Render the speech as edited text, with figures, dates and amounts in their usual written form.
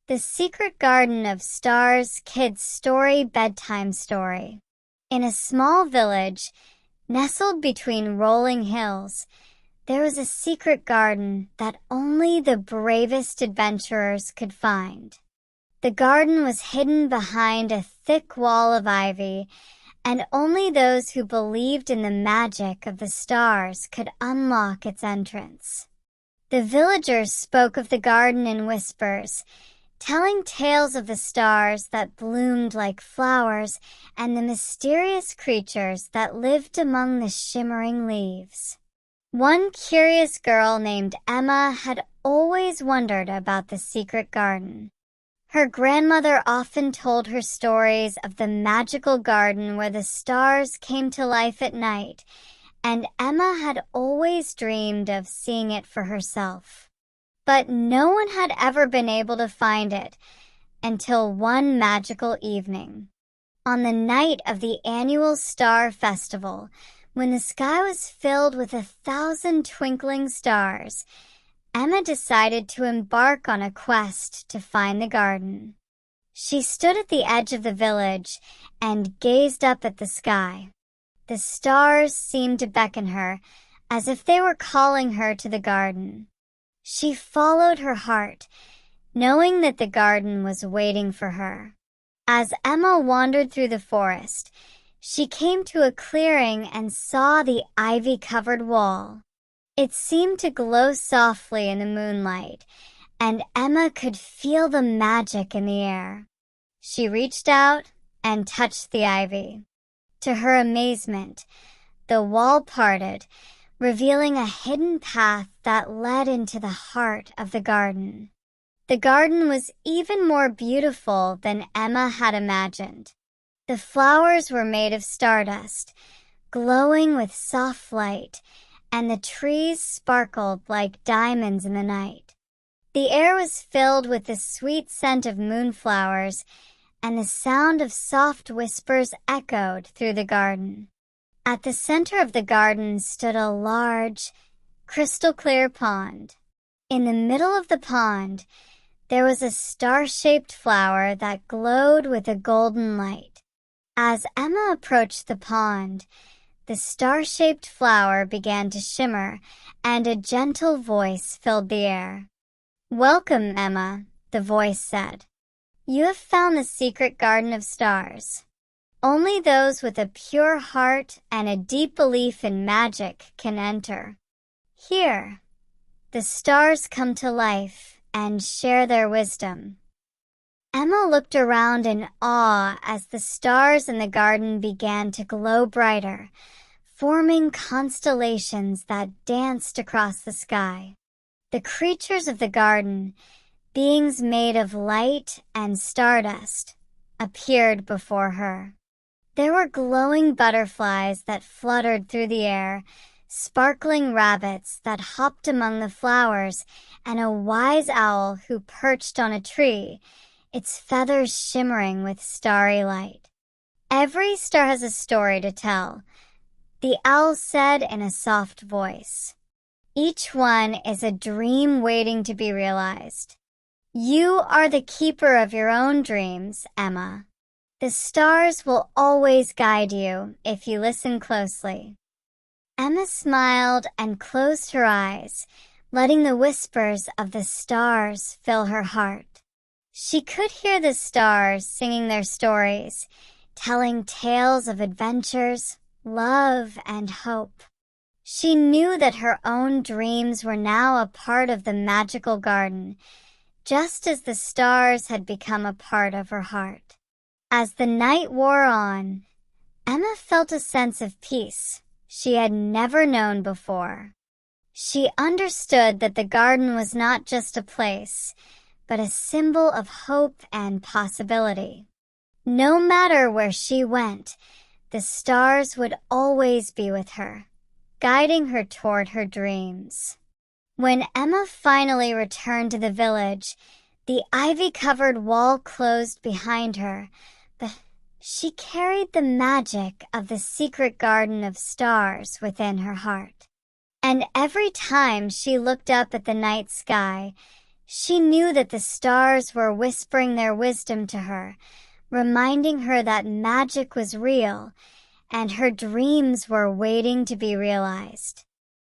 The Secret Garden of Stars Kids Story Bedtime Story. In a small village, nestled between rolling hills, there was a secret garden that only the bravest adventurers could find. The garden was hidden behind a thick wall of ivy, and only those who believed in the magic of the stars could unlock its entrance. The villagers spoke of the garden in whispers, telling tales of the stars that bloomed like flowers and the mysterious creatures that lived among the shimmering leaves. One curious girl named Emma had always wondered about the secret garden. Her grandmother often told her stories of the magical garden where the stars came to life at night, and Emma had always dreamed of seeing it for herself. But no one had ever been able to find it until one magical evening. On the night of the annual Star Festival, when the sky was filled with 1,000 twinkling stars, Emma decided to embark on a quest to find the garden. She stood at the edge of the village and gazed up at the sky. The stars seemed to beckon her, as if they were calling her to the garden. She followed her heart, knowing that the garden was waiting for her. As Emma wandered through the forest, she came to a clearing and saw the ivy-covered wall. It seemed to glow softly in the moonlight, and Emma could feel the magic in the air. She reached out and touched the ivy. To her amazement, the wall parted, revealing a hidden path that led into the heart of the garden. The garden was even more beautiful than Emma had imagined. The flowers were made of stardust, glowing with soft light, and the trees sparkled like diamonds in the night. The air was filled with the sweet scent of moonflowers, and the sound of soft whispers echoed through the garden. At the center of the garden stood a large, crystal-clear pond. In the middle of the pond, there was a star-shaped flower that glowed with a golden light. As Emma approached the pond, the star-shaped flower began to shimmer, and a gentle voice filled the air. "Welcome, Emma," the voice said. "You have found the secret garden of stars. Only those with a pure heart and a deep belief in magic can enter. Here, the stars come to life and share their wisdom." Emma looked around in awe as the stars in the garden began to glow brighter, forming constellations that danced across the sky. The creatures of the garden, beings made of light and stardust, appeared before her. There were glowing butterflies that fluttered through the air, sparkling rabbits that hopped among the flowers, and a wise owl who perched on a tree, its feathers shimmering with starry light. "Every star has a story to tell," the owl said in a soft voice. "Each one is a dream waiting to be realized. You are the keeper of your own dreams, Emma. The stars will always guide you if you listen closely." Emma smiled and closed her eyes, letting the whispers of the stars fill her heart. She could hear the stars singing their stories, telling tales of adventures, love, and hope. She knew that her own dreams were now a part of the magical garden, just as the stars had become a part of her heart. As the night wore on, Emma felt a sense of peace she had never known before. She understood that the garden was not just a place, but a symbol of hope and possibility. No matter where she went, the stars would always be with her, guiding her toward her dreams. When Emma finally returned to the village, the ivy-covered wall closed behind her, but she carried the magic of the secret garden of stars within her heart. And every time she looked up at the night sky, She knew that the stars were whispering their wisdom to her, reminding her that magic was real, and her dreams were waiting to be realized.